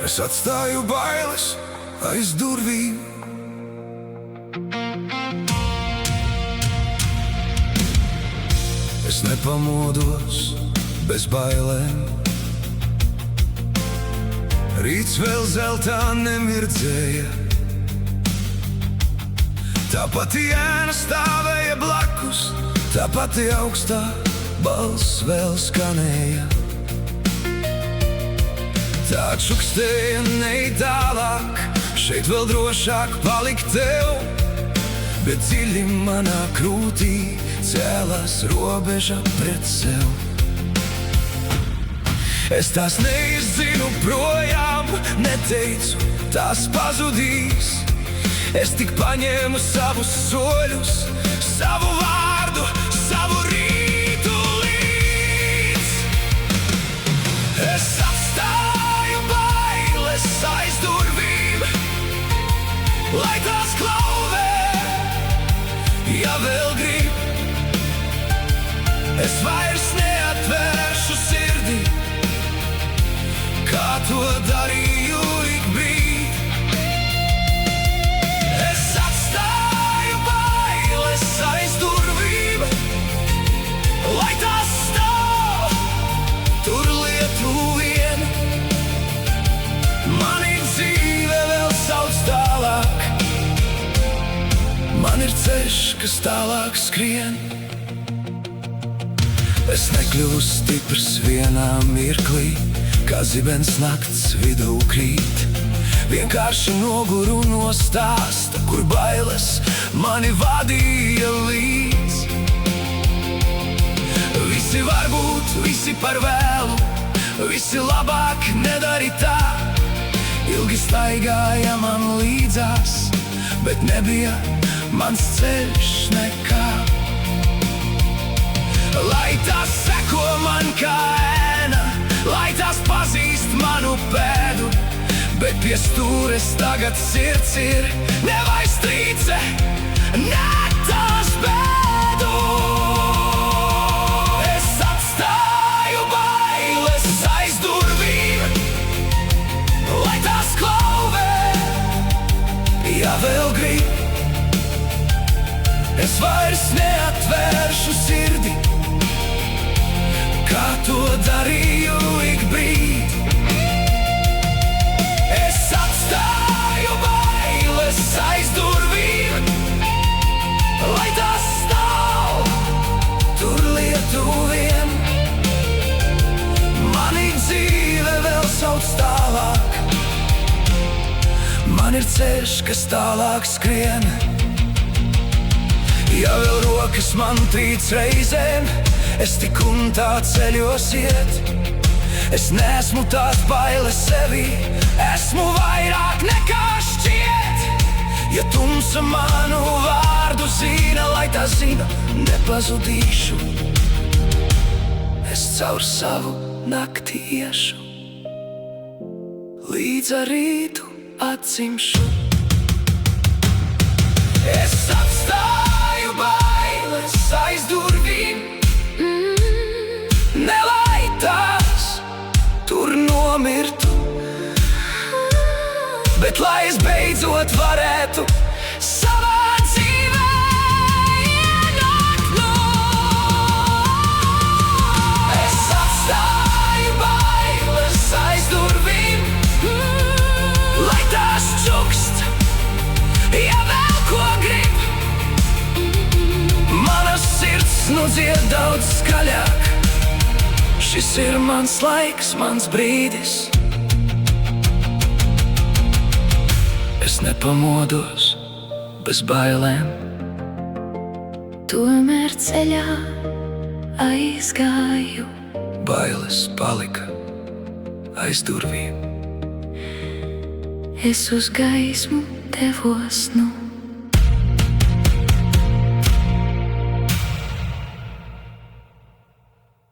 Es atstāju bailes aiz durvīm. Es nepamodos bez bailēm. Rīts vēl zeltā nemirdzēja. Tā pati ēna stāvēja blakus, tā pati augstā balss vēl skanēja. Tā čukstēja neej tālāk, šeit vēl drošāk palikt tev, bet dziļi manā krūtī cēlās robeža pret sev. Es tās neizzinu projām, neteicu, tās pazudīs. Es tik paņēmu savus soļus, savu vārdu, savu rītu līdz. Es atstāju bailes aiz durvīm, lai tās klauvē, ja vēl grib. Es vairs neatvēršu sirdi, kā to darīju ik brīd. Es atstāju bailes aiz durvīm, lai tās stāv tur lietu vien. Mani dzīve vēl sauc tālāk, man ir ceļš, kas tālāk skrien. Es nekļūstu stiprs vienā mirklī, kā zibens nakts vidū krīt. Vienkārši noguru no stāsta, kur bailes mani vadīja līdz. Visi var būt, visi par vēlu, visi labāk nedari tā. Ilgi staigāja man līdzās, bet nebija mans ceļš nekā. Lai tās seko man kā ēna, lai tās pazīst manu pēdu, bet pie stūres tagad sirds ir nevai strīce, ne tās bēdu. Es atstāju bailes aiz durvīm, lai tās klauvē, ja vēl grib. Es vairs neatvēršu sirdi, kā to darīju ik brīd. Es atstāju bailes aiz durvīm, lai tās stāv tur lietu vien. Mani dzīve vēl sauc tālāk, man ir ceļš, kas tālāk skrien. Ja vēl rokas man trīc reizēm, es tik un tā ceļos iet. Es neesmu tās bailes sevī, esmu vairāk nekā šķiet. Ja tumsa manu vārdu zina, lai tā zina, nepazudīšu. Es caur savu nakti iešu, līdz ar rītu atzimšu. Es atstāju bailes aiz durvīm, nelai tās tur nomirtu, bet lai es beidzot varētu savā dzīvē ienākt no. Es atstāju bailes aiz durvīm, lai tās čukst, ja vēl ko grib. Mana sirds nu dzied daudz skaļāk. Šis ir mans laiks, mans brīdis. Es nepamodos bez bailēm, tomēr ceļā aizgāju. bailes palika aiz durvīm. Es uz gaismu devos nu.